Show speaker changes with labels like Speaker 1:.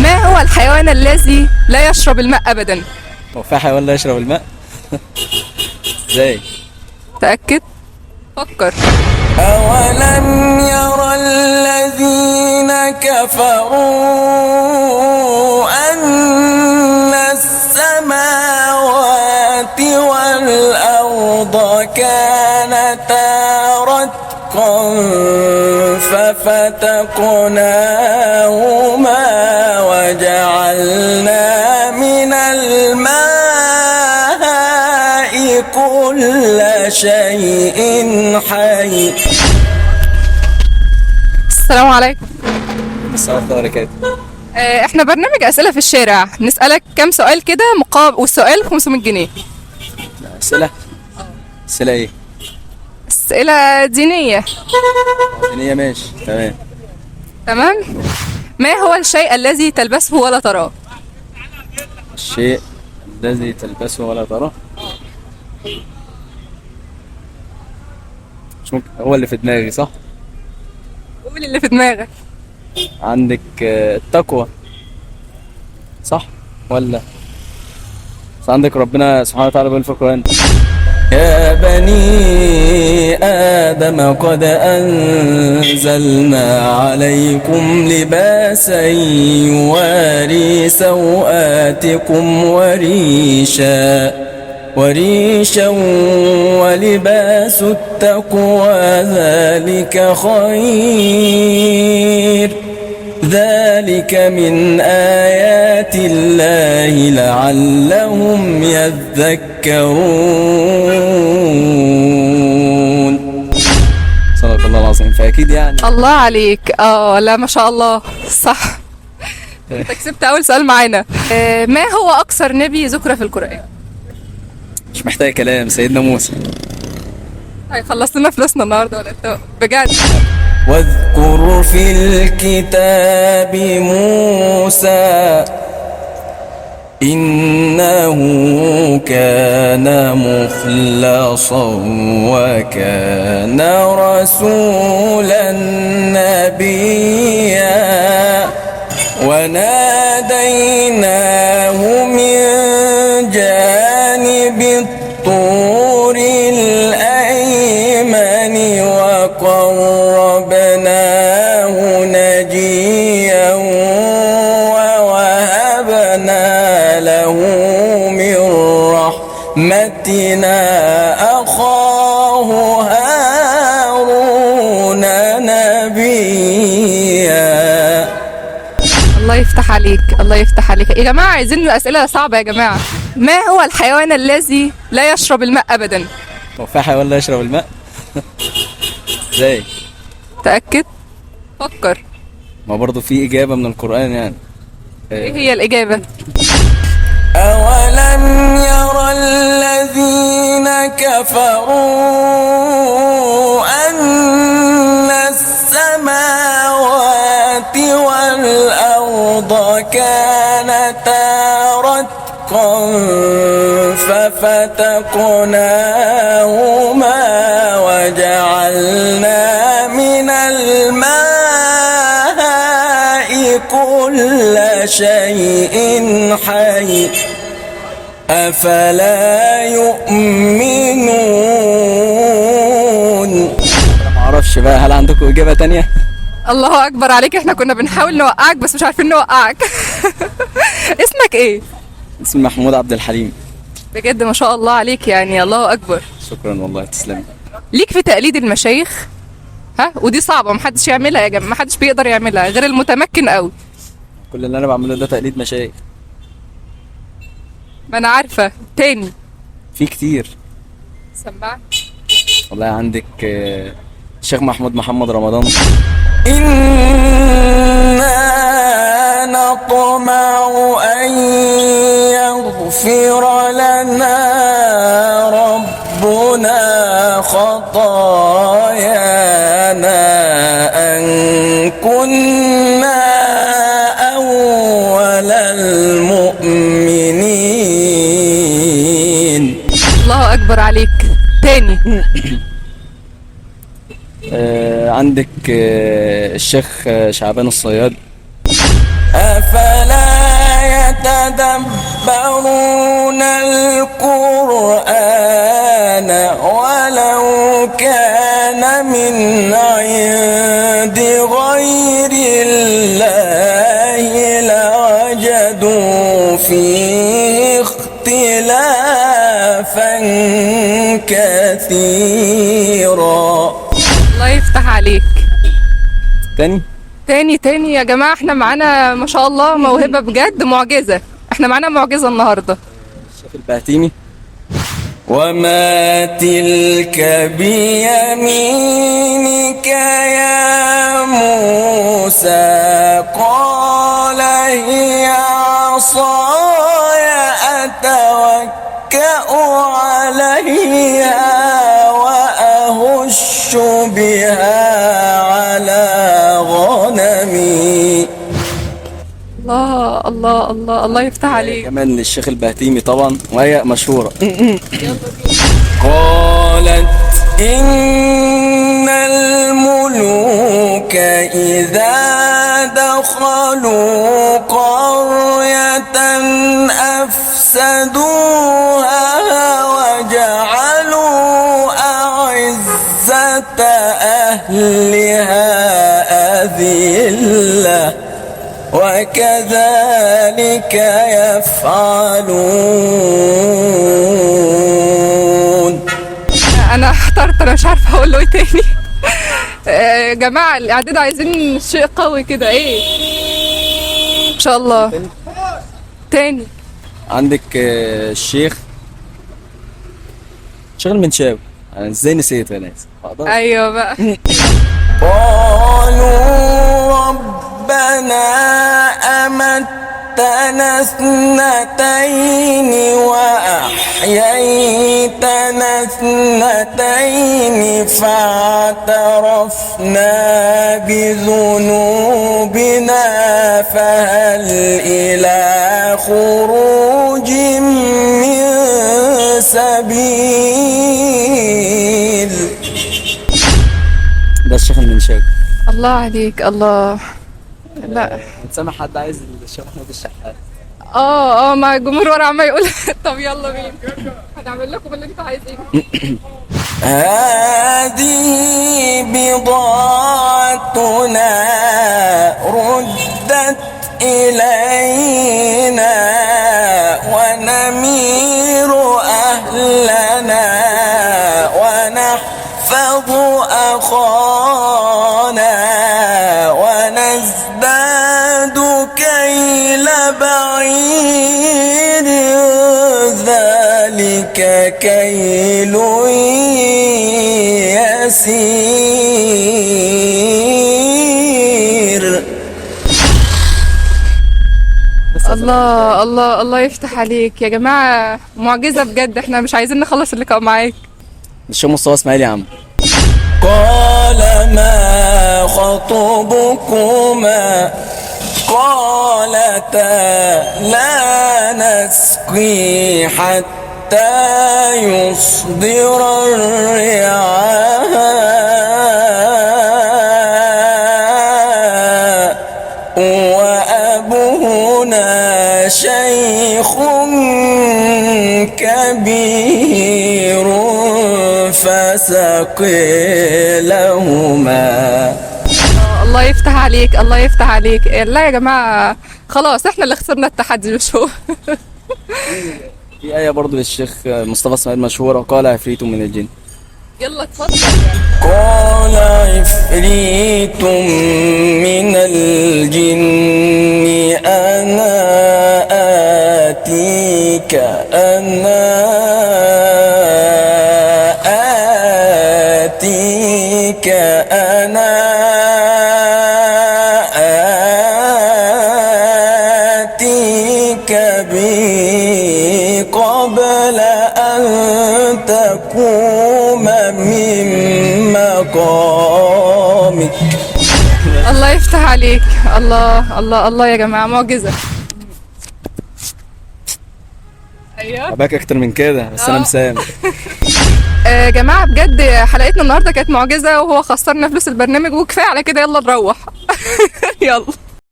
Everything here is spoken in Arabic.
Speaker 1: ما هو الحيوان الذي لا يشرب الماء أبدا؟
Speaker 2: هو في حيوان لا يشرب الماء؟ ازاي؟
Speaker 1: تأكد. فكر.
Speaker 3: أولم ير الذين كفروا أن السماوات والأرض كانتا رتقا ففتقناهما وجعلنا من الماء كل شيء حي.
Speaker 1: السلام عليكم.
Speaker 2: السلام عليكم وبركاته.
Speaker 1: احنا برنامج أسئلة في الشارع، نسألك كم سؤال كده مقابل، والسؤال ب 500 جنيه.
Speaker 2: أسئلة؟ أسئلة إيه؟
Speaker 1: أسئلة دينية.
Speaker 2: دينية ماشي تمام.
Speaker 1: تمام. ما هو الشيء الذي تلبسه ولا تراه؟
Speaker 2: الشيء الذي تلبسه ولا تراه؟ مش ممكن هو اللي في دماغي صح؟
Speaker 1: قول اللي في دماغك.
Speaker 2: عندك التقوى صح ولا؟ بس عندك ربنا سبحانه وتعالى بيقول في القرآن:
Speaker 3: يا بني آدم قد أنزلنا عليكم لباسا يواري سوآتكم وريشا ولباس التقوى ذلك خير ذلك من آيات الله لعلهم يذكرون.
Speaker 2: صدق الله العظيم. فأكيد يعني
Speaker 1: الله عليك. لا ما شاء الله صح. انت كسبت اول سؤال معانا. ما هو اكثر نبي ذكر في القرآن؟
Speaker 2: مش محتاج كلام، سيدنا موسى.
Speaker 1: طيب خلصت لنا فلوسنا النهارده ولا انت بجد؟
Speaker 3: واذكر في الكتاب موسى إنه كان مخلصا وكان رسولا نبيا وناديناه من جانب الطور الأيمن وقربناه نجيا ووهبنا له من رحمتنا أخاه هارون نبيا.
Speaker 1: الله يفتح عليك، الله يفتح عليك. يا جماعة عايزين أسئلة صعبة يا جماعة. ما هو الحيوان الذي لا يشرب الماء أبدا؟
Speaker 2: هو في حيوان لا يشرب الماء؟ ازاي؟
Speaker 1: تأكد. فكر.
Speaker 2: ما برضه في إجابة من القرآن يعني.
Speaker 1: إيه هي الإجابة؟
Speaker 3: أولم ير الذين كفروا أن السماوات والأرض كانتا رتقا ففتقناهما وجعلنا من الماء كل شيء حي أفلا يؤمنون.
Speaker 2: ما اعرفش بقى، هل عندكم إجابة تانية؟
Speaker 1: الله أكبر عليك، احنا كنا بنحاول نوقعك بس مش عارفين نوقعك. اسمك ايه؟
Speaker 2: اسمي محمود عبد الحليم.
Speaker 1: بجد ما شاء الله عليك، يعني الله أكبر.
Speaker 2: شكرا والله، تسلمي.
Speaker 1: ليك في تقليد المشايخ؟ ها، ودي صعبة محدش يعملها يا جماعة، محدش بيقدر يعملها غير المتمكن قوي.
Speaker 2: كل اللي أنا بعمله ده تقليد مشايخ.
Speaker 1: ما أنا عارفة. تاني
Speaker 2: في كتير.
Speaker 1: سمعني.
Speaker 2: والله عندك الشيخ محمد رمضان.
Speaker 3: إنا نطمع أن يغفر لنا ربنا خطايانا أن كنا أول المؤمنين.
Speaker 1: الله أكبر عليك. تاني.
Speaker 2: عندك الشيخ شعبان الصياد.
Speaker 3: أفلا الله لوجدوا فيه اختلافا كثيرا.
Speaker 1: الله يفتح عليك.
Speaker 2: تاني.
Speaker 1: تاني يا جماعة، احنا معانا ما شاء الله موهبة بجد، معجزة. احنا معانا معجزة النهاردة.
Speaker 2: الشيخ البهتيمي.
Speaker 3: وما تلك بيمينك يا موسى قال هي عصاي أتوكأ عليها وأهش بها على غنمي.
Speaker 1: الله يفتح عليك.
Speaker 2: كمان للشيخ البهتيمي طبعا، وهي مشهورة.
Speaker 3: قالت إن الملوك إذا دخلوا قرية أفسدوها وجعلوا أعزة أهلها أذلة وكذلك يفعلون.
Speaker 1: انا احترت، انا مش عارفه اقول له ايه تاني. يا جماعه الاعداد عايزين شيء قوي كده. ايه ان شاء الله. تاني.
Speaker 2: عندك الشيخ المنشاوي. انا ازاي نسيت يا ناس؟
Speaker 1: ايوه بقى.
Speaker 3: قالوا ربنا أمتنا اثنتين وأحييتنا اثنتين فاعترفنا بذنوبنا فهل إلى خروج من سبيل.
Speaker 2: ده الشيخ المنشاوي.
Speaker 1: الله عليك. الله. لا
Speaker 2: سامع حد عايز الشيخ احمد الشحات؟
Speaker 1: مع الجمهور ورا عمال يقول. طب يلا بينا هنعمل لكم اللي انتوا عايزينه.
Speaker 3: هذه بضاعتنا ردت إلينا ونمير أهلنا ونحفظ أخانا ونزداد كيل بعير ذلك كيل يسير.
Speaker 1: الله يفتح عليك يا جماعة، معجزة بجد. احنا مش عايزين نخلص اللقاء معاك.
Speaker 2: الشيخ مصطفى اسماعيل يا عم.
Speaker 3: قال ما خطبكما قالتا لا نسقي حتى يصدر الرعاء وأبونا شيخ كبير فسقي لهما.
Speaker 1: الله يفتح عليك. الله يفتح عليك. لا يا جماعة خلاص احنا اللي خسرنا التحدي مش هو.
Speaker 2: في آية برضو للشيخ مصطفى اسماعيل مشهورة، قال عفريت من الجن.
Speaker 1: يلا اتفضل.
Speaker 3: قال عفريت من الجن أنا آتيك به قبل أن تقوم من مقامك.
Speaker 1: الله يفتح عليك. الله يا جماعة، معجزة. ايوه
Speaker 2: باك اكتر من كده بس انا مسامح.
Speaker 1: يا جماعة بجد حلقتنا النهاردة كانت معجزة، وهو خسرنا فلوس البرنامج وكفاية على كده. يلا نروح. يلا.